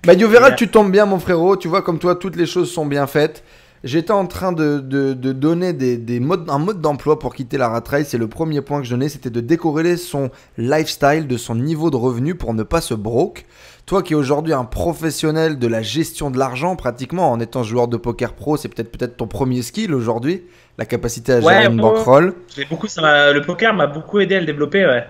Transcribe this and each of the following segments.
Bah, Yoveral, tu tombes bien, mon frérot. Tu vois, comme toi, toutes les choses sont bien faites. J'étais en train de donner un mode d'emploi pour quitter la rat race. Et le premier point que je donnais, c'était de décorréler son lifestyle de son niveau de revenu pour ne pas se broke. Toi qui es aujourd'hui un professionnel de la gestion de l'argent, pratiquement, en étant joueur de poker pro, c'est peut-être ton premier skill aujourd'hui, la capacité à gérer une bankroll. Le poker m'a beaucoup aidé à le développer, ouais.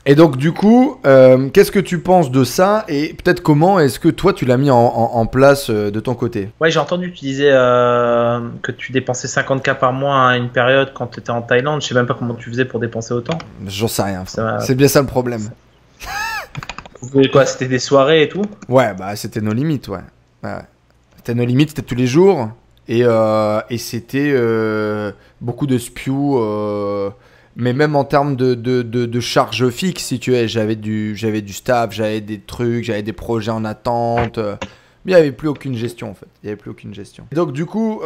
Et donc du coup, qu'est-ce que tu penses de ça et peut-être comment est-ce que toi tu l'as mis en place de ton côté? Ouais, j'ai entendu, tu disais que tu dépensais 50K par mois à une période quand tu étais en Thaïlande. Je sais même pas comment tu faisais pour dépenser autant. J'en sais rien. C'est bien ça le problème. Quoi, c'était des soirées et tout? Ouais, bah c'était nos limites, ouais. C'était nos limites, c'était tous les jours. Et c'était beaucoup de spew. Mais même en termes de charges fixes, si tu veux, j'avais du staff, j'avais des trucs, j'avais des projets en attente. Mais il n'y avait plus aucune gestion en fait. Il n'y avait plus aucune gestion. Donc du coup,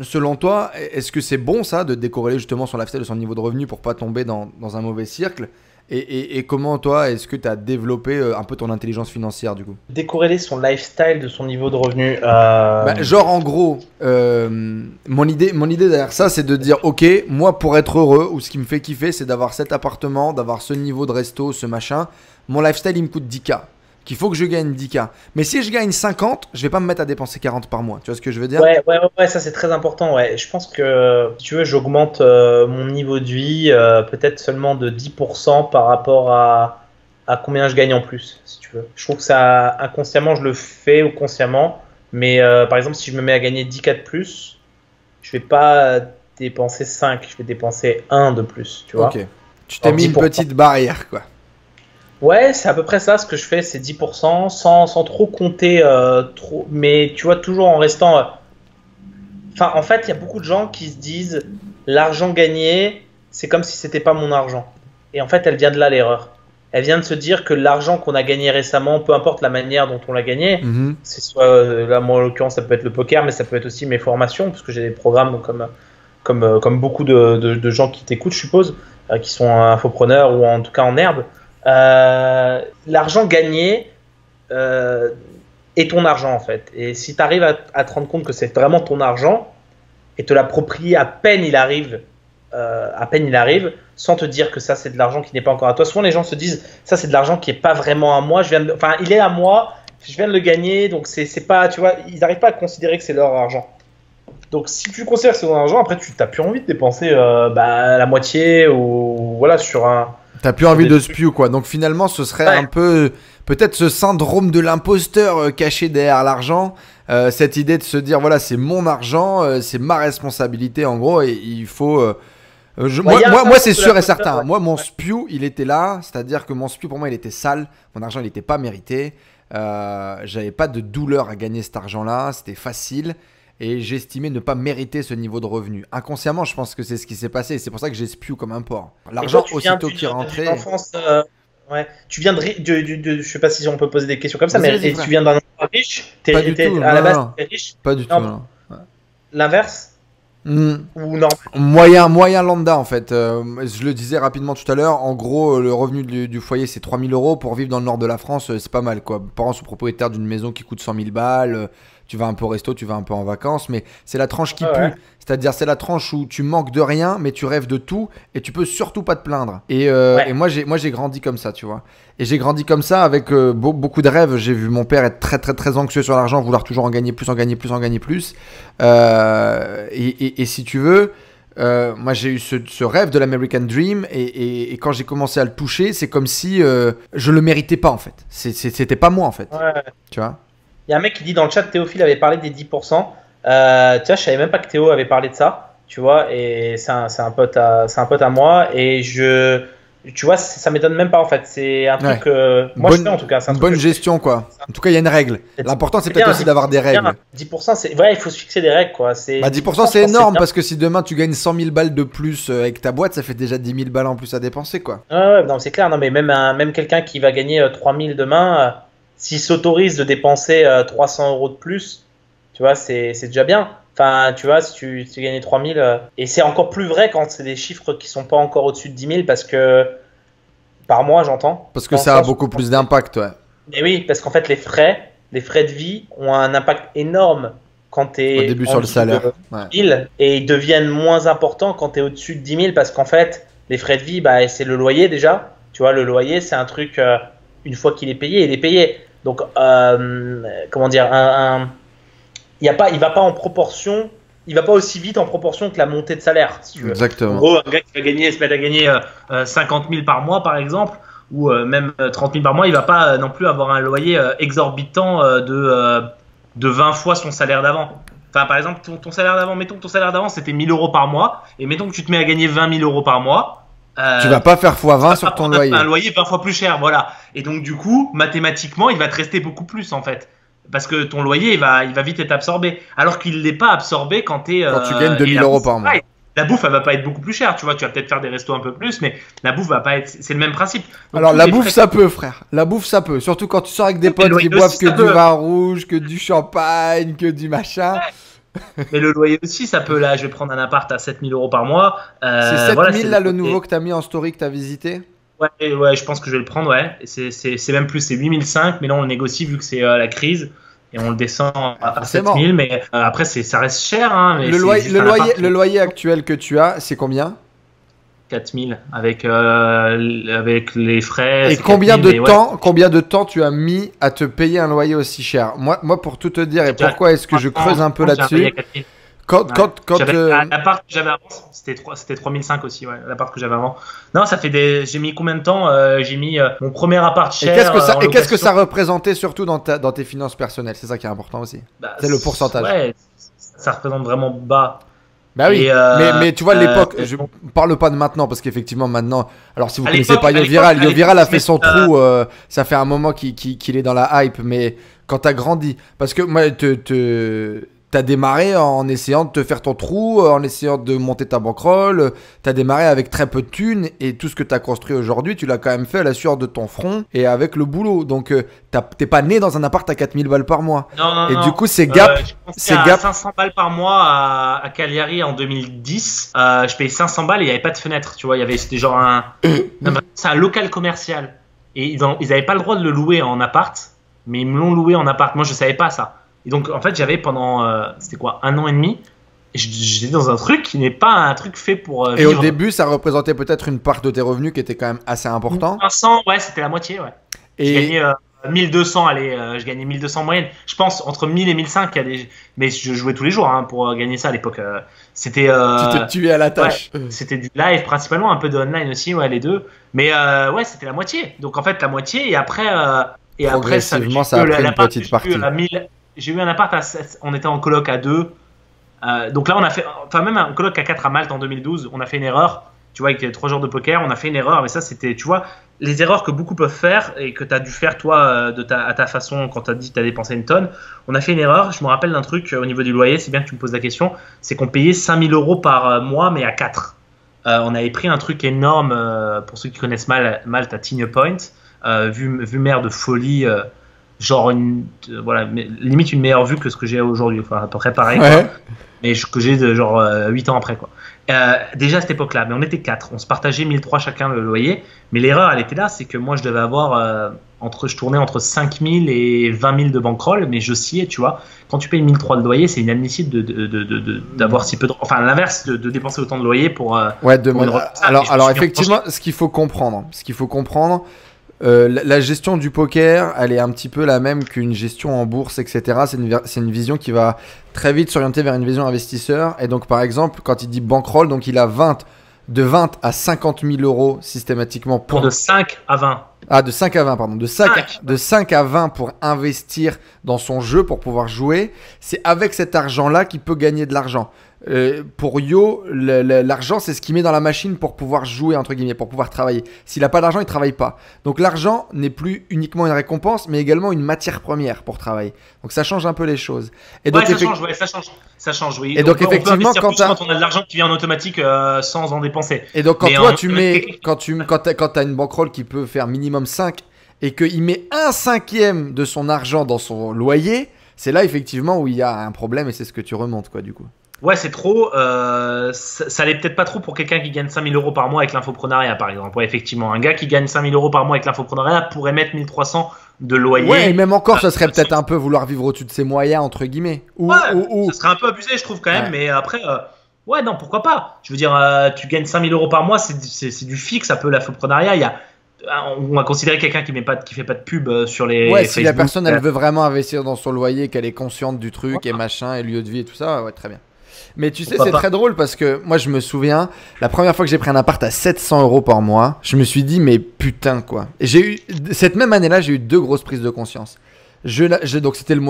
selon toi, est-ce que c'est bon ça de décorréler justement son lifestyle de son niveau de revenu pour pas tomber dans un mauvais cercle? Et comment toi, est-ce que tu as développé un peu ton intelligence financière du coup? Décorréler son lifestyle de son niveau de revenu. Bah, genre en gros, mon idée derrière ça, c'est de dire ok, moi pour être heureux, ou ce qui me fait kiffer, c'est d'avoir cet appartement, d'avoir ce niveau de resto, ce machin. Mon lifestyle, il me coûte 10K. Qu'il faut que je gagne 10K. Mais si je gagne 50, je vais pas me mettre à dépenser 40 par mois. Tu vois ce que je veux dire? Ouais, ça c'est très important. Ouais. Je pense que si tu veux, j'augmente mon niveau de vie peut-être seulement de 10% par rapport à combien je gagne en plus, si tu veux. Je trouve que ça, inconsciemment, je le fais ou consciemment. Mais par exemple, si je me mets à gagner 10K de plus, je vais pas dépenser 5, je vais dépenser 1 de plus. Tu vois. Ok. Tu t'es mis une petite barrière, quoi. Ouais, c'est à peu près ça. Ce que je fais, c'est 10% sans trop compter, trop, mais tu vois, toujours en restant. Enfin, en fait, il y a beaucoup de gens qui se disent l'argent gagné, c'est comme si c'était pas mon argent. Et en fait, elle vient de là l'erreur. Elle vient de se dire que l'argent qu'on a gagné récemment, peu importe la manière dont on l'a gagné, c'est soit, là, moi en l'occurrence, ça peut être le poker, mais ça peut être aussi mes formations, parce que j'ai des programmes comme beaucoup de gens qui t'écoutent, je suppose, qui sont infopreneurs ou en tout cas en herbe. L'argent gagné est ton argent en fait. Et si tu arrives à te rendre compte que c'est vraiment ton argent et te l'approprier à peine il arrive, sans te dire que ça c'est de l'argent qui n'est pas encore à toi. Souvent les gens se disent ça c'est de l'argent qui est pas vraiment à moi. Enfin il est à moi, je viens de le gagner, donc c'est pas, tu vois, ils n'arrivent pas à considérer que c'est leur argent. Donc si tu considères que c'est ton argent, après tu n'as plus envie de dépenser la moitié ou voilà sur un. T'as plus envie de spew quoi. Donc finalement ce serait un peu peut-être ce syndrome de l'imposteur caché derrière l'argent. Cette idée de se dire voilà c'est mon argent, c'est ma responsabilité en gros et il faut... moi c'est sûr et certain. Moi mon spew il était là. C'est-à-dire que mon spew pour moi il était sale. Mon argent il n'était pas mérité. J'avais pas de douleur à gagner cet argent là. C'était facile. Et j'estimais ne pas mériter ce niveau de revenu. Inconsciemment, je pense que c'est ce qui s'est passé. C'est pour ça que j'ai spew comme un porc. L'argent, aussitôt qu'il rentrait... Ouais. Tu viens je sais pas si on peut poser des questions comme ça, mais tu viens d'un endroit riche. Pas du tout. À la base, t'es riche. Pas du tout. Non. L'inverse ou non? Moyen lambda en fait. Je le disais rapidement tout à l'heure. En gros, le revenu du foyer c'est 3 000 euros. Pour vivre dans le nord de la France, c'est pas mal quoi. Parents sont propriétaires d'une maison qui coûte 100 000 balles. Tu vas un peu au resto, tu vas un peu en vacances, mais c'est la tranche qui pue. C'est-à-dire, c'est la tranche où tu manques de rien, mais tu rêves de tout et tu peux surtout pas te plaindre. Et moi, j'ai grandi comme ça, tu vois. Et j'ai grandi comme ça avec beaucoup de rêves. J'ai vu mon père être très, très, très anxieux sur l'argent, vouloir toujours en gagner plus, en gagner plus, en gagner plus. Et si tu veux, moi, j'ai eu ce rêve de l'American Dream et quand j'ai commencé à le toucher, c'est comme si je le méritais pas, en fait. C'était pas moi, en fait. Ouais. Tu vois. Il y a un mec qui dit dans le chat, Théophile avait parlé des 10%. Tiens, je savais même pas que Théo avait parlé de ça, tu vois, et c'est un pote à moi, et tu vois, ça m'étonne même pas en fait. C'est un truc moi je fais en tout cas. Bonne gestion quoi. En tout cas, il y a une règle. L'important c'est peut-être aussi d'avoir des règles. 10%, c'est vrai, il faut se fixer des règles quoi. 10% c'est énorme parce que si demain tu gagnes 100 000 balles de plus avec ta boîte, ça fait déjà 10 000 balles en plus à dépenser quoi. Ouais, non, c'est clair. Non, mais même quelqu'un qui va gagner 3 000 demain, s'il s'autorise de dépenser 300 euros de plus, tu vois, c'est déjà bien. Enfin, tu vois, si tu gagnes 3 000, et c'est encore plus vrai quand c'est des chiffres qui sont pas encore au-dessus de 10 000 parce que par mois, j'entends. Parce que ça a beaucoup plus d'impact, ouais. Mais oui, parce qu'en fait, les frais, les frais de vie ont un impact énorme quand tu es au début sur le salaire. Ouais. 10 000 et ils deviennent moins importants quand tu es au-dessus de 10 000 parce qu'en fait, les frais de vie, bah, c'est le loyer déjà. Tu vois, le loyer, c'est un truc, une fois qu'il est payé, il est payé. Donc, comment dire, il va pas en proportion, il va pas aussi vite en proportion que la montée de salaire. Si tu veux. Exactement. En gros, un gars qui va se mettre à gagner 50 000 par mois, par exemple, ou même 30 000 par mois, il va pas non plus avoir un loyer exorbitant de 20 fois son salaire d'avant. Enfin, par exemple, ton salaire d'avant, mettons que ton salaire d'avant c'était 1 000 euros par mois, et mettons que tu te mets à gagner 20 000 euros par mois. Tu vas pas faire x20 sur ton loyer. Un loyer 20 fois plus cher, voilà. Et donc, du coup, mathématiquement, il va te rester beaucoup plus, en fait. Parce que ton loyer, il va vite être absorbé. Alors qu'il n'est pas absorbé quand tu gagnes 2 000 euros par mois. La bouffe, elle va pas être beaucoup plus chère, tu vois. Tu vas peut-être faire des restos un peu plus, mais la bouffe va pas être. C'est le même principe. Donc, alors, la bouffe, ça peut, frère. La bouffe, ça peut. Surtout quand tu sors avec des potes qui boivent que du vin rouge, que du champagne, que du machin. Ouais. Mais le loyer aussi, ça peut. Là, je vais prendre un appart à 7 000 euros par mois. C'est 7 000 là, le nouveau que tu as mis en story, que tu as visité? Ouais, je pense que je vais le prendre, ouais. C'est même plus, c'est 8 500, mais là, on le négocie vu que c'est la crise. Et on le descend à 7 000, mais après, ça reste cher. Hein, mais le loyer actuel que tu as, c'est combien? 4 000 avec les frais. Et combien de temps tu as mis à te payer un loyer aussi cher? Moi, pour tout te dire, et pourquoi est-ce que je creuse un peu là-dessus, l'appart que j'avais avant, c'était 3 500 aussi, ouais, l'appart que j'avais avant. Non, j'ai mis combien de temps? J'ai mis mon premier appart cher. Et qu'est-ce que ça représentait surtout dans tes finances personnelles? C'est ça qui est important aussi. C'est le pourcentage. Ouais, ça représente vraiment bas. Bah oui, mais tu vois l'époque, je parle pas de maintenant parce qu'effectivement maintenant, alors si vous connaissez pas Yoviral a fait son trou, ça fait un moment qu'il est dans la hype, mais quand t'as grandi, parce que moi t'as démarré en essayant de te faire ton trou, en essayant de monter ta bankroll. T'as démarré avec très peu de thunes et tout ce que t'as construit aujourd'hui, tu l'as quand même fait à la sueur de ton front et avec le boulot. Donc, t'es pas né dans un appart à 4 000 balles par mois. Non. Du coup, c'est gap. C'est gap. 500 balles par mois à Cagliari en 2010. Je payais 500 balles et il n'y avait pas de fenêtre. Tu vois, c'était genre c'est un local commercial. Et ils n'avaient pas le droit de le louer en appart, mais ils me l'ont loué en appart. Moi, je savais pas ça. Et donc, en fait, j'avais pendant, c'était quoi, 1 an et demi, j'étais dans un truc qui n'est pas un truc fait pour vivre. Et au début, ça représentait peut-être une part de tes revenus qui était quand même assez important. 500, ouais, c'était la moitié, ouais. Et je gagnais 1200, je gagnais 1200 moyenne. Je pense, entre 1000 et 1500, mais je jouais tous les jours hein, pour gagner ça à l'époque. C'était... tu te tuais à la tâche. Ouais, c'était du live, principalement, un peu de online aussi, ouais, les deux. Mais ouais, c'était la moitié. Donc, en fait, la moitié, et après... progressivement, ça a pris une petite partie. J'ai eu un appart on était en coloc à 2. Donc là, on a fait, enfin même un coloc à 4 à Malte en 2012, on a fait une erreur. Tu vois, avec 3 jours de poker, on a fait une erreur. Mais ça, c'était, tu vois, les erreurs que beaucoup peuvent faire et que tu as dû faire toi à ta façon quand tu as dit que tu as dépensé une tonne. On a fait une erreur. Je me rappelle d'un truc au niveau du loyer, c'est bien que tu me poses la question. C'est qu'on payait 5 000 euros par mois, mais à 4. On avait pris un truc énorme, pour ceux qui connaissent Malte, à Tignes Point, vue mer de folie. Genre voilà, limite une meilleure vue que ce que j'ai aujourd'hui, enfin à peu près pareil, ouais. Quoi. Mais que j'ai genre 8 ans après quoi. Déjà à cette époque-là, mais on était 4, on se partageait 1300 chacun le loyer, mais l'erreur elle était là, c'est que moi je devais avoir je tournais entre 5000 et 20 000 de bankroll, mais j'oscillais, tu vois. Quand tu payes 1300 de loyer, c'est inadmissible d'avoir si peu de, enfin l'inverse de dépenser autant de loyer pour alors effectivement, ce qu'il faut comprendre, la gestion du poker, elle est un petit peu la même qu'une gestion en bourse, etc. C'est une vision qui va très vite s'orienter vers une vision investisseur. Et donc, par exemple, quand il dit bankroll, donc il a de 20 à 50 000 euros systématiquement pour... De 5 à 20. Ah, de 5 à 20, pardon. De 5 à 20 pour investir dans son jeu, pour pouvoir jouer. C'est avec cet argent-là qu'il peut gagner de l'argent. Pour Yo, l'argent, c'est ce qu'il met dans la machine pour pouvoir jouer, entre guillemets, pour pouvoir travailler. S'il n'a pas d'argent, il ne travaille pas. Donc l'argent n'est plus uniquement une récompense, mais également une matière première pour travailler. Donc ça change un peu les choses. Et donc, ça change, oui. Et donc effectivement, quand on a de l'argent qui vient en automatique sans en dépenser. Et donc quand tu as une bankroll qui peut faire minimum 5 et qu'il met 1/5 de son argent dans son loyer, c'est là effectivement où il y a un problème et c'est ce que tu remontes quoi du coup. Ouais, c'est trop. Ça l'est peut-être pas trop pour quelqu'un qui gagne 5 000 euros par mois avec l'infoprenariat, par exemple. Ouais, effectivement, un gars qui gagne 5 000 euros par mois avec l'infoprenariat pourrait mettre 1 300 de loyer. Ouais, et même encore, ça serait peut-être un peu vouloir vivre au-dessus de ses moyens, entre guillemets. Ouais, ça serait un peu abusé, je trouve, quand même. Ouais. Mais après, ouais, non, pourquoi pas. Je veux dire, tu gagnes 5 000 euros par mois, c'est du fixe, un peu l'infoprenariat. On va considérer quelqu'un qui fait pas de pub sur les. Ouais, si la personne, elle veut vraiment investir dans son loyer, qu'elle est consciente du truc et machin, et lieu de vie et tout ça, ouais, très bien. Mais tu sais, c'est très drôle parce que moi, je me souviens, la première fois que j'ai pris un appart à 700 euros par mois, je me suis dit, mais putain, quoi. Et cette même année-là, j'ai eu 2 grosses prises de conscience. Donc, c'était le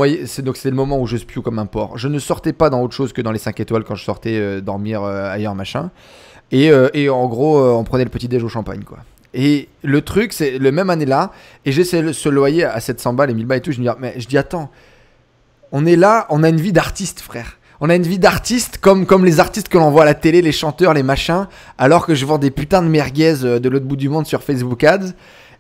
moment où je spue comme un porc. Je ne sortais pas dans autre chose que dans les 5 étoiles quand je sortais dormir ailleurs, machin. Et en gros, on prenait le petit déj au champagne, quoi. Et le truc, c'est le même année-là, et j'ai ce loyer à 700 balles et 1000 balles et tout. Je dis, attends, on est là, on a une vie d'artiste, frère. On a une vie d'artiste comme les artistes que l'on voit à la télé, les chanteurs, les machins, alors que je vends des putains de merguez de l'autre bout du monde sur Facebook Ads.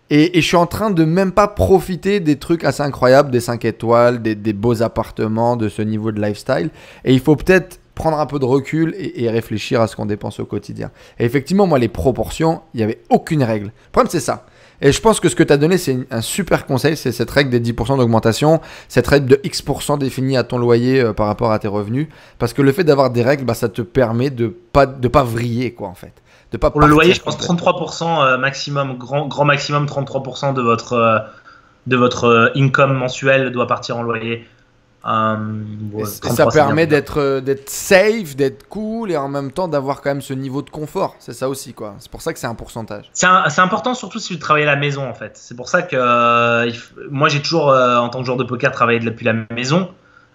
Et je suis en train de même pas profiter des trucs assez incroyables, des 5 étoiles, des beaux appartements, de ce niveau de lifestyle. Et il faut peut-être prendre un peu de recul et réfléchir à ce qu'on dépense au quotidien. Et effectivement, moi, les proportions, il n'y avait aucune règle. Le problème, c'est ça. Et je pense que ce que tu as donné, c'est un super conseil, c'est cette règle des 10% d'augmentation, cette règle de X% définie à ton loyer par rapport à tes revenus. Parce que le fait d'avoir des règles, bah, ça te permet de pas vriller, quoi, en fait. De pas Pour le loyer, je pense 33% maximum, grand maximum 33% de votre income mensuel doit partir en loyer. Ouais, ça permet d'être safe, d'être cool et en même temps d'avoir quand même ce niveau de confort. C'est ça aussi, quoi. C'est pour ça que c'est un pourcentage. C'est important surtout si tu travailles à la maison, en fait. C'est pour ça que moi j'ai toujours en tant que joueur de poker travaillé depuis la maison.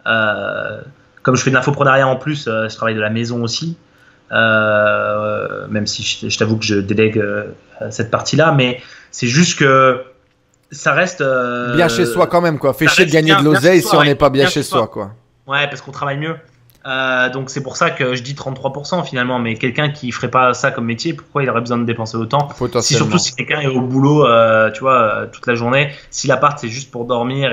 Comme je fais de l'infoprenariat en plus, je travaille de la maison aussi. Même si je t'avoue que je délègue cette partie-là, mais c'est juste que ça reste bien chez soi quand même, quoi. Fait chier de gagner de l'oseille si on n'est pas bien chez soi, quoi. Ouais, parce qu'on travaille mieux. Donc c'est pour ça que je dis 33% finalement, mais quelqu'un qui ferait pas ça comme métier, pourquoi il aurait besoin de dépenser autant? Surtout si quelqu'un est au boulot, tu vois, toute la journée. Si l'appart c'est juste pour dormir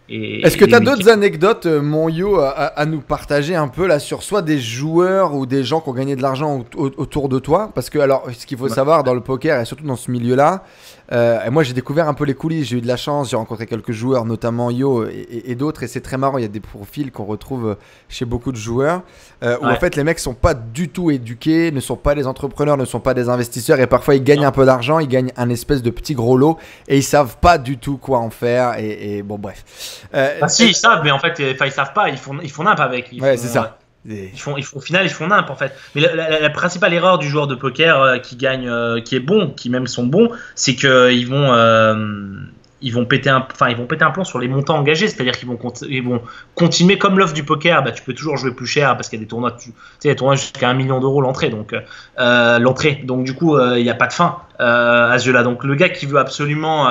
Est-ce que tu as d'autres anecdotes, mon yo, à nous partager un peu là sur soit des joueurs ou des gens qui ont gagné de l'argent autour de toi? Parce que, alors, ce qu'il faut savoir dans le poker et surtout dans ce milieu-là, et moi j'ai découvert un peu les coulisses, j'ai eu de la chance, j'ai rencontré quelques joueurs, notamment Yo et d'autres, et c'est très marrant, il y a des profils qu'on retrouve chez beaucoup de joueurs, où en fait les mecs sont pas du tout éduqués, ne sont pas des entrepreneurs, ne sont pas des investisseurs, et parfois ils gagnent un peu d'argent, ils gagnent un espèce de petit gros lot, et ils savent pas du tout quoi en faire, et bon bref. Si, ils savent, mais en fait, ils savent pas, ils font nimp avec. Ouais, c'est ça. Au final, ils font nimp en fait. Mais la principale erreur du joueur de poker qui gagne, qui est bon, qui même sont bons, c'est que ils vont péter un plomb sur les montants engagés, c'est-à-dire qu'ils vont continuer comme l'offre du poker. Bah, tu peux toujours jouer plus cher parce qu'il y a des tournois, des tournois jusqu'à 1 million d'euros l'entrée, donc donc du coup il n'y a pas de fin à ce jeu-là. Donc le gars qui veut absolument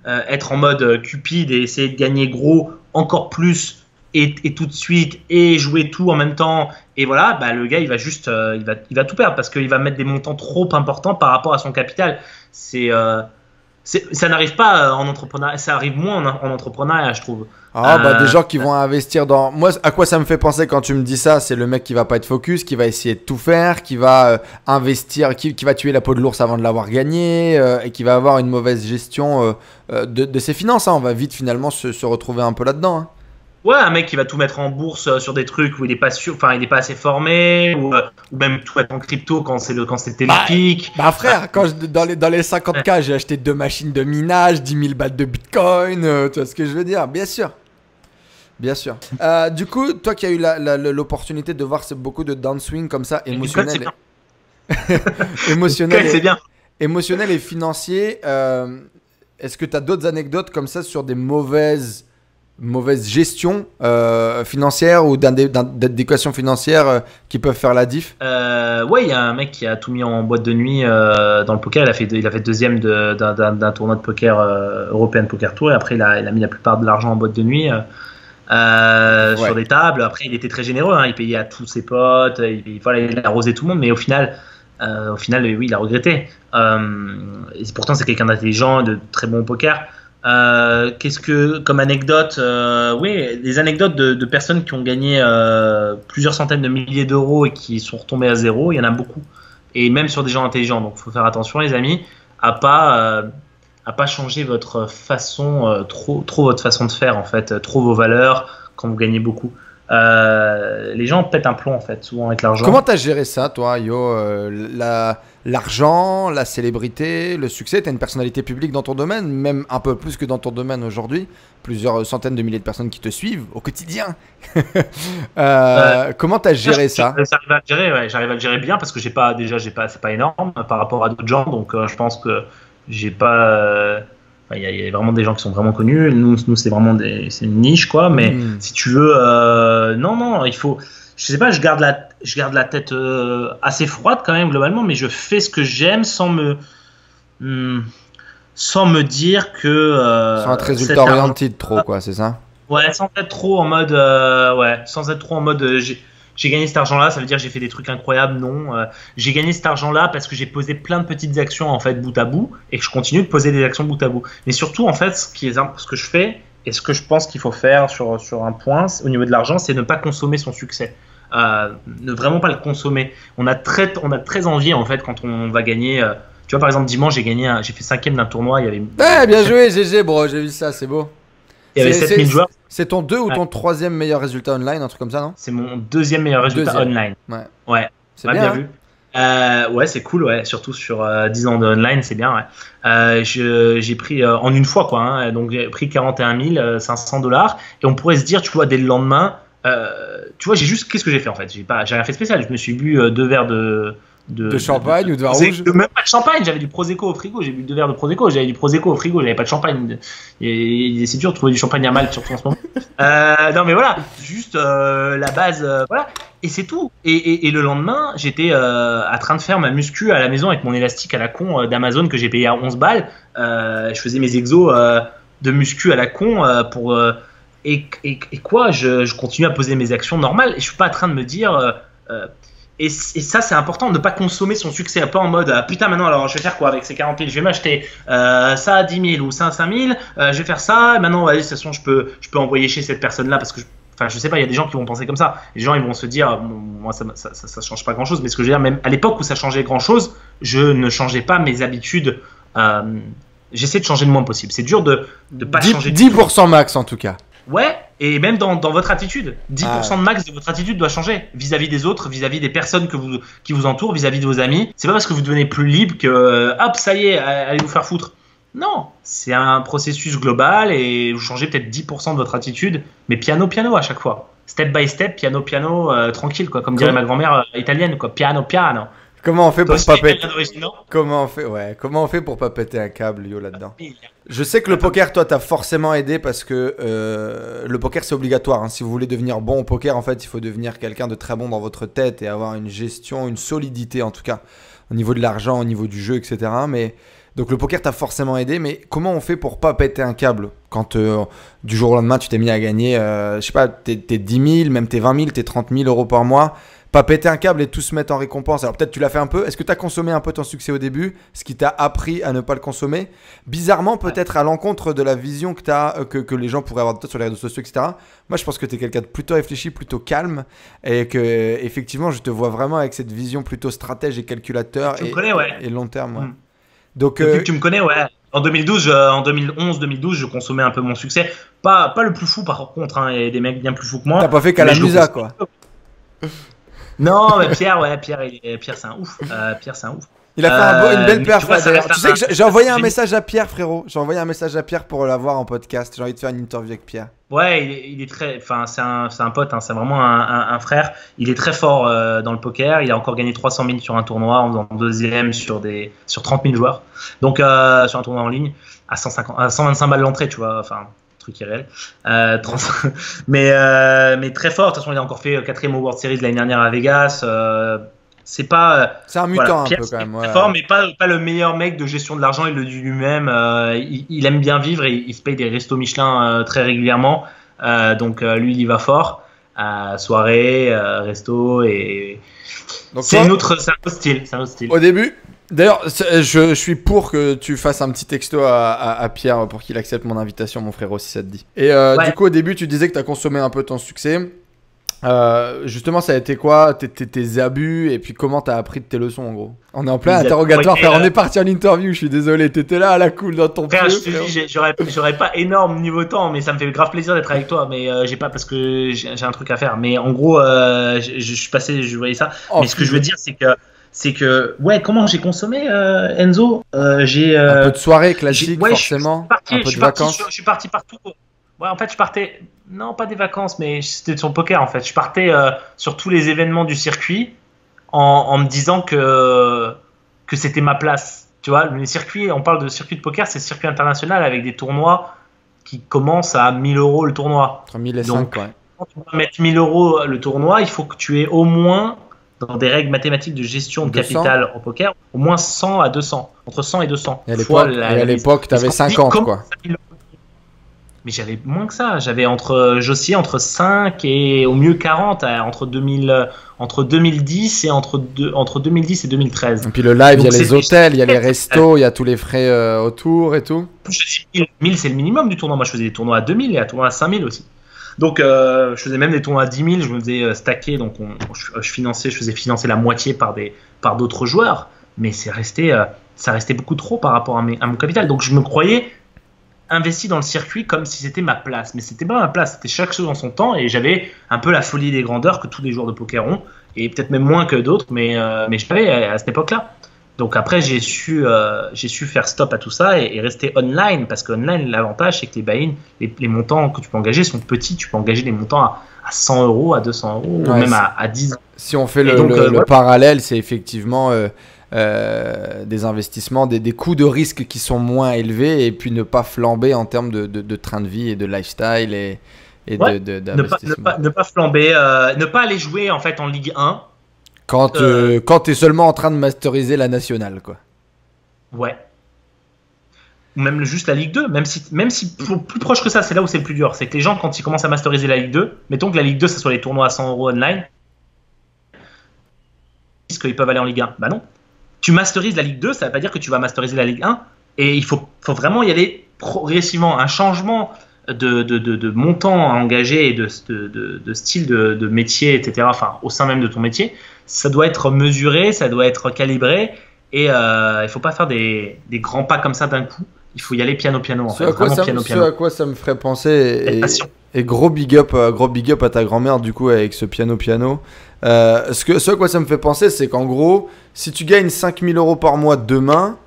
être en mode cupide et essayer de gagner gros encore plus et tout de suite et jouer tout en même temps, et voilà, bah le gars il va juste il va tout perdre parce qu'il va mettre des montants trop importants par rapport à son capital. Ça n'arrive pas en entrepreneuriat, ça arrive moins en entrepreneuriat, je trouve. Des gens qui vont investir dans... Moi, à quoi ça me fait penser quand tu me dis ça, c'est le mec qui va pas être focus, qui va essayer de tout faire, qui va investir, qui va tuer la peau de l'ours avant de l'avoir gagné, et qui va avoir une mauvaise gestion de ses finances. Hein. On va vite finalement se retrouver un peu là-dedans. Hein. Ouais, un mec qui va tout mettre en bourse sur des trucs où il est pas sûr, enfin il est pas assez formé, ou même tout mettre en crypto quand c'était le pic. Bah frère, dans les 50K, j'ai acheté 2 machines de minage, 10 000 bahts de Bitcoin, tu vois ce que je veux dire? Bien sûr. Bien sûr. Du coup, toi qui as eu l'opportunité de voir beaucoup de downswing comme ça, émotionnel, émotionnel et financier, est-ce que tu as d'autres anecdotes comme ça sur des mauvaises gestions financières ou d'éducation financière qui peuvent faire la diff? Ouais, il y a un mec qui a tout mis en boîte de nuit dans le poker. Il a fait deuxième d'un tournoi de poker European Poker Tour, et après il a mis la plupart de l'argent en boîte de nuit. Sur des tables. Après, il était très généreux, hein. Il payait à tous ses potes, il arrosait tout le monde, mais au final, oui, il a regretté. Et pourtant, c'est quelqu'un d'intelligent, de très bon au poker. Qu'est-ce que, comme anecdote, oui, des anecdotes de personnes qui ont gagné plusieurs centaines de milliers d'euros et qui sont retombées à zéro, il y en a beaucoup. Et même sur des gens intelligents. Donc, il faut faire attention, les amis, à pas changer votre façon, trop votre façon de faire, en fait, trop vos valeurs quand vous gagnez beaucoup. Les gens pètent un plomb, en fait, souvent avec l'argent. Comment t'as géré ça, toi, Yo? L'argent, la célébrité, le succès? T'as une personnalité publique dans ton domaine, même un peu plus que dans ton domaine aujourd'hui. Plusieurs centaines de milliers de personnes qui te suivent au quotidien. Comment t'as géré ça? J'arrive à le gérer, ouais, j'arrive à le gérer bien parce que c'est pas énorme par rapport à d'autres gens. Donc, je pense que j'ai pas. Il y a vraiment des gens qui sont vraiment connus. Nous c'est vraiment c'est une niche, quoi. Mais si tu veux, non, il faut. Je sais pas, je garde la tête assez froide quand même globalement, mais je fais ce que j'aime sans me dire que. Sans être résultat orienté trop, quoi, c'est ça? Ouais, sans être trop en mode. J'ai gagné cet argent-là, ça veut dire que j'ai fait des trucs incroyables. Non, j'ai gagné cet argent-là parce que j'ai posé plein de petites actions en fait bout à bout et que je continue de poser des actions bout à bout. Mais surtout en fait, ce que je fais et ce que je pense qu'il faut faire sur un point au niveau de l'argent, c'est ne pas consommer son succès. Ne vraiment pas le consommer. On a très envie en fait quand on va gagner. Tu vois par exemple dimanche j'ai fait 5e d'un tournoi. Il y avait. Bien joué GG bro, j'ai vu ça, c'est beau. Il y avait 7000 joueurs. C'est ton 2 ou ton 3e meilleur résultat online, un truc comme ça, non? C'est mon 2e meilleur résultat online. Ouais. C'est bien vu. Ouais, c'est cool, ouais. Surtout sur 10 ans de online, c'est bien, ouais. J'ai pris en une fois, quoi. Hein, donc j'ai pris 41 500 $. Et on pourrait se dire, tu vois, dès le lendemain, tu vois, qu'est-ce que j'ai fait en fait? J'ai rien fait de spécial. Je me suis bu 2 verres de champagne ou de vin rouge? Même pas de champagne, j'avais du Prosecco au frigo, j'ai bu 2 verres de Prosecco, j'avais du Prosecco au frigo, j'avais pas de champagne. Et c'est dur de trouver du champagne à Malte, surtout en ce moment. Non mais voilà, juste la base, voilà, et c'est tout. Et le lendemain, j'étais en train de faire ma muscu à la maison avec mon élastique à la con d'Amazon que j'ai payé à 11 balles. Je faisais mes exos de muscu à la con pour... Et quoi, je continue à poser mes actions normales et je suis pas en train de me dire... Et ça, c'est important de ne pas consommer son succès. Pas en mode putain, maintenant, alors je vais faire quoi avec ces 40 000? Je vais m'acheter ça à 10 000 ou ça à 5 000. Je vais faire ça. Maintenant, de toute façon, je peux envoyer chez cette personne-là parce que je sais pas, il y a des gens qui vont penser comme ça. Les gens, ils vont se dire, moi, ça change pas grand-chose. Mais ce que je veux dire, même à l'époque où ça changeait grand-chose, je ne changeais pas mes habitudes. J'essaie de changer le moins possible. C'est dur de pas changer. 10% max, en tout cas. Ouais, et même dans votre attitude, 10% de max de votre attitude doit changer vis-à-vis des autres, vis-à-vis des personnes qui vous entourent, vis-à-vis de vos amis. C'est pas parce que vous devenez plus libre que hop, ça y est, allez vous faire foutre. Non, c'est un processus global et vous changez peut-être 10% de votre attitude, mais piano à chaque fois. Step by step, piano, tranquille, quoi, comme dirait ma grand-mère italienne, quoi, piano. Comment on fait pour pas péter? Comment on fait pour pas péter un câble, Yo, là-dedans? Je sais que le poker, toi, t'as forcément aidé parce que le poker, c'est obligatoire. Hein. Si vous voulez devenir bon au poker, en fait, il faut devenir quelqu'un de très bon dans votre tête et avoir une gestion, une solidité, en tout cas, au niveau de l'argent, au niveau du jeu, etc. Mais donc le poker t'a forcément aidé. Mais comment on fait pour pas péter un câble quand du jour au lendemain, tu t'es mis à gagner, je sais pas, tes 10 000, même tes 20 000, tes 30 000 euros par mois? Pas péter un câble et tout se mettre en récompense. Alors peut-être tu l'as fait un peu. Est-ce que tu as consommé un peu ton succès au début, ce qui t'a appris à ne pas le consommer? Bizarrement, peut-être à l'encontre de la vision que les gens pourraient avoir de toi sur les réseaux sociaux, etc. Moi, je pense que tu es quelqu'un de plutôt réfléchi, plutôt calme et que effectivement, je te vois vraiment avec cette vision plutôt stratège et calculateur et long terme. Ouais. Donc, depuis que tu me connais, ouais. En 2011-2012, je consommais un peu mon succès. Pas le plus fou par contre, hein. Il y a des mecs bien plus fous que moi. T'as pas fait qu'à la musa, quoi. Non, mais Pierre, c'est un ouf. Il a fait une belle perf. Tu sais que j'ai envoyé un message à Pierre, frérot. J'ai envoyé un message à Pierre pour l'avoir en podcast. J'ai envie de faire une interview avec Pierre. Ouais, il est très. Enfin, c'est un pote, hein, c'est vraiment un frère. Il est très fort dans le poker. Il a encore gagné 300 000 sur un tournoi en faisant deuxième sur 30 000 joueurs. Donc, sur un tournoi en ligne, à 125 balles l'entrée, tu vois. Enfin. Truc irréel. Mais très fort. De toute façon, il a encore fait 4e au World Series l'année dernière à Vegas. C'est un mutant un peu quand même. Très fort, mais pas le meilleur mec de gestion de l'argent. Il le dit lui-même. Il aime bien vivre et il se paye des restos Michelin très régulièrement. Donc lui, il y va fort. Soirée, resto et. Donc c'est un autre style. Au début, D'ailleurs, je suis pour que tu fasses un petit texto à Pierre pour qu'il accepte mon invitation, mon frérot, si ça te dit. Et du coup, au début, tu disais que tu as consommé un peu ton succès. Justement, ça a été quoi tes abus et puis comment t'as appris de tes leçons en gros? On est en plein interrogatoire, frère. On est parti en interview, je suis désolé. T'étais là à la cool dans ton frère, je te dis, j'aurais pas énorme niveau temps, mais ça me fait grave plaisir d'être avec toi. Mais j'ai pas parce que j'ai un truc à faire. Mais en gros, je suis passé, je voyais ça. Mais ce que je veux dire, c'est que ouais, comment j'ai consommé Enzo? J'ai un peu de soirée classique, forcément. Un peu de vacances. Je suis parti partout. Ouais, en fait, je partais. Non, pas des vacances, mais c'était sur le poker en fait. Je partais sur tous les événements du circuit en me disant que c'était ma place. Tu vois, les circuits, on parle de circuit de poker, c'est circuit international avec des tournois qui commencent à 1000 € le tournoi. Entre 1000 et 5, ouais. Quand tu vas mettre 1000 € le tournoi, il faut que tu aies au moins, dans des règles mathématiques de gestion de 200. Capital en poker, au moins 100 à 200. Entre 100 et 200. Et à l'époque, tu avais 50, quoi. Mais j'avais moins que ça. J'avais j'oscillais entre 5 et au mieux 40 entre 2010 et entre 2010 et 2013. Et puis le live, il y a les hôtels, il y a les restos, il y a tous les frais autour et tout. 1000, c'est le minimum du tournoi. Moi, je faisais des tournois à 2000 et des tournois à 5000 aussi. Donc, je faisais même des tournois à 10 000. Je me faisais stacker. Donc, je faisais financer la moitié par d'autres joueurs. Mais ça restait beaucoup trop par rapport à mon capital. Donc, je me croyais investi dans le circuit comme si c'était ma place, mais c'était pas ma place, c'était chaque chose en son temps et j'avais un peu la folie des grandeurs que tous les joueurs de poker ont et peut-être même moins que d'autres, mais je l'avais à cette époque-là. Donc après j'ai su faire stop à tout ça et rester online parce qu'online l'avantage c'est que les buy-in, les montants que tu peux engager sont petits, tu peux engager des montants à 100 €, à 200 € ou même à 10 €. Si on fait le parallèle, c'est effectivement des investissements, des coûts de risque qui sont moins élevés et puis ne pas flamber en termes de train de vie et de lifestyle et d'investissement. Ne pas flamber, ne pas aller jouer en fait en Ligue 1. Quand tu es seulement en train de masteriser la nationale, quoi. Ouais. Ou même juste la Ligue 2, même si plus proche que ça, c'est là où c'est le plus dur. C'est que les gens, quand ils commencent à masteriser la Ligue 2, mettons que la Ligue 2, ça soit les tournois à 100 € online, est-ce qu'ils peuvent aller en Ligue 1? Bah non. Tu masterises la Ligue 2, ça ne veut pas dire que tu vas masteriser la Ligue 1. Et il faut vraiment y aller progressivement. Un changement de montant à engager et de style de métier, etc., enfin, au sein même de ton métier, ça doit être mesuré, ça doit être calibré. Et il ne faut pas faire des grands pas comme ça d'un coup. Il faut y aller piano piano. Ce à quoi ça me ferait penser. Et gros big up à ta grand-mère du coup avec ce piano. Ce à quoi ça me fait penser, c'est qu'en gros, si tu gagnes 5000 € par mois demain,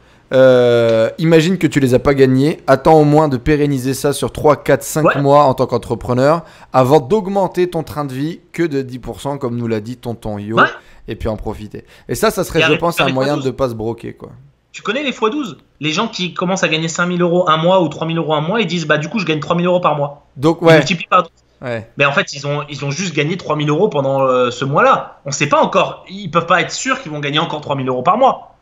imagine que tu les as pas gagnés. Attends au moins de pérenniser ça sur 3, 4, 5 mois en tant qu'entrepreneur avant d'augmenter ton train de vie que de 10% comme nous l'a dit tonton Yo. Ouais. Et puis en profiter. Et ça serait, je pense, un moyen de ne pas se broquer, quoi. Tu connais les x12? Les gens qui commencent à gagner 5000 € un mois ou 3000 € un mois, ils disent bah du coup je gagne 3000 € par mois. Donc ouais. Ils multiplient par 12. Ouais. Mais en fait ils ont juste gagné 3000 € pendant ce mois-là. On sait pas encore. Ils peuvent pas être sûrs qu'ils vont gagner encore 3000 € par mois.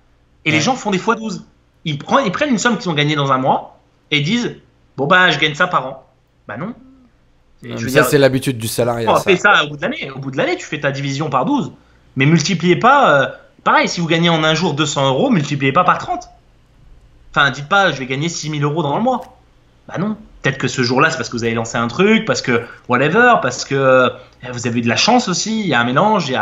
Et les gens font des x12. Ils prennent une somme qu'ils ont gagnée dans un mois et disent bon bah je gagne ça par an. Bah non. C'est l'habitude du salariat. On fait ça au bout de l'année. Au bout de l'année, tu fais ta division par 12. Mais multipliez pas. Pareil, si vous gagnez en un jour 200 €, multipliez pas par 30. Enfin, dites pas je vais gagner 6000 € dans le mois. Bah non. Peut-être que ce jour-là, c'est parce que vous avez lancé un truc, parce que whatever, parce que vous avez eu de la chance aussi. Il y a un mélange.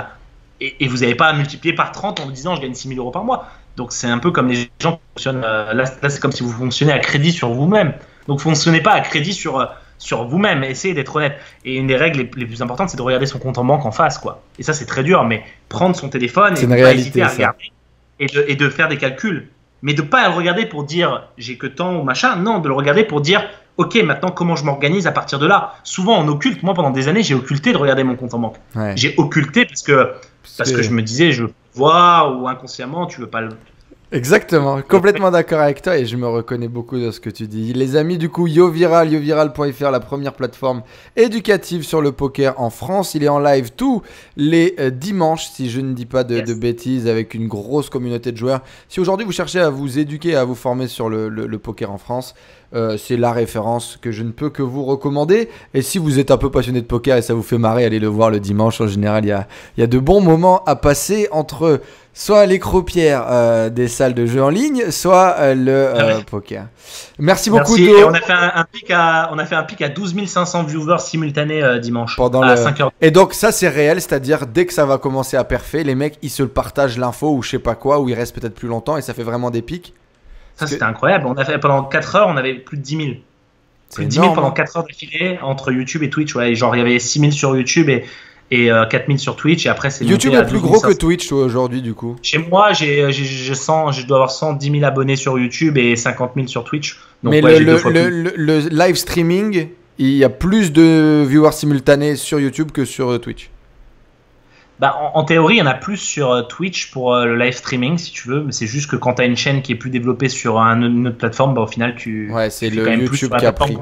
Et vous n'avez pas à multiplier par 30 en vous disant je gagne 6000 € par mois. Donc c'est un peu comme les gens qui fonctionnent. Là, c'est comme si vous fonctionnez à crédit sur vous-même. Donc fonctionnez pas à crédit sur vous-même, essayez d'être honnête. Et une des règles les plus importantes, c'est de regarder son compte en banque en face, quoi. Et ça, c'est très dur, mais prendre son téléphone et ne pas hésiter à regarder et de faire des calculs. Mais de pas le regarder pour dire j'ai que tant ou machin, non, de le regarder pour dire ok, maintenant comment je m'organise à partir de là. Souvent on occulte, moi pendant des années j'ai occulté de regarder mon compte en banque. Ouais. J'ai occulté parce que je me disais je veux voir ou inconsciemment tu veux pas le... Exactement, complètement d'accord avec toi et je me reconnais beaucoup dans ce que tu dis. Les amis, du coup, yoviral.fr, la première plateforme éducative sur le poker en France. Il est en live tous les dimanches, si je ne dis pas de bêtises, avec une grosse communauté de joueurs. Si aujourd'hui vous cherchez à vous éduquer, à vous former sur le poker en France, c'est la référence que je ne peux que vous recommander. Et si vous êtes un peu passionné de poker et ça vous fait marrer, allez le voir le dimanche. En général, il y a de bons moments à passer entre soit les croupières des salles de jeux en ligne, soit le poker. Merci beaucoup. Merci. Et on a fait un pic à 12 500 viewers simultanés dimanche à 5h. Et donc ça c'est réel, c'est-à-dire dès que ça va commencer à perfer, les mecs ils se le partagent l'info ou je sais pas quoi, ou ils restent peut-être plus longtemps et ça fait vraiment des pics. Ça c'était incroyable. On a fait pendant 4 heures, on avait plus de 10 000. Plus de 10 000 pendant 4 heures d'affilée entre YouTube et Twitch. Ouais, genre il y avait 6 000 sur YouTube et 4 000 sur Twitch, et après c'est YouTube est plus gros que Twitch aujourd'hui du coup. Chez moi je dois avoir 110 000 abonnés sur YouTube et 50 000 sur Twitch. Donc, mais ouais, le live streaming, il y a plus de viewers simultanés sur YouTube que sur Twitch. Bah, en théorie, il y en a plus sur Twitch pour le live streaming, si tu veux. Mais c'est juste que quand tu as une chaîne qui est plus développée sur une autre plateforme, bah, au final, c'est le YouTube qui a pris.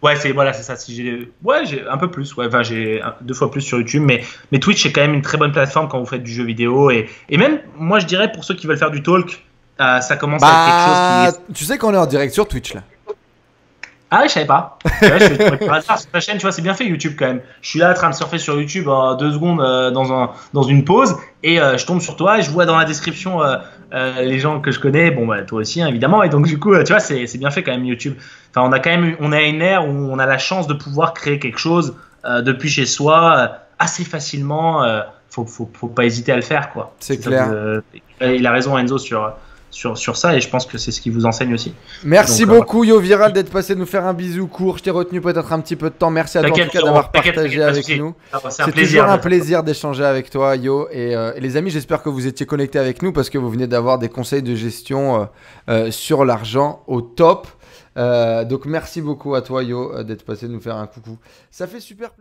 Ouais, c'est ça. Si j'ai un peu plus. Ouais, enfin, j'ai 2 fois plus sur YouTube. Mais Twitch, c'est quand même une très bonne plateforme quand vous faites du jeu vidéo. Et même, moi, je dirais, pour ceux qui veulent faire du talk, ça commence à être quelque chose qui. Tu sais qu'on est en direct sur Twitch là. Ah oui, je savais pas. Ouais, je suis par hasard sur ta chaîne, tu vois, c'est bien fait YouTube quand même. Je suis là en train de surfer sur YouTube 2 secondes dans une pause et je tombe sur toi et je vois dans la description les gens que je connais. Bon, bah, toi aussi, hein, évidemment. Et donc, du coup, tu vois, c'est bien fait quand même YouTube. Enfin, on a une ère où on a la chance de pouvoir créer quelque chose depuis chez soi assez facilement. Faut pas hésiter à le faire, quoi. C'est clair. Il a raison, Enzo, sur ça, et je pense que c'est ce qui vous enseigne aussi. Merci beaucoup YoViral d'être passé nous faire un bisou court. Je t'ai retenu peut-être un petit peu de temps. Merci à toi en tout cas d'avoir partagé avec nous. C'est toujours un plaisir d'échanger avec toi Yo, et les amis, j'espère que vous étiez connectés avec nous parce que vous venez d'avoir des conseils de gestion sur l'argent au top. Donc merci beaucoup à toi Yo d'être passé nous faire un coucou. Ça fait super plaisir.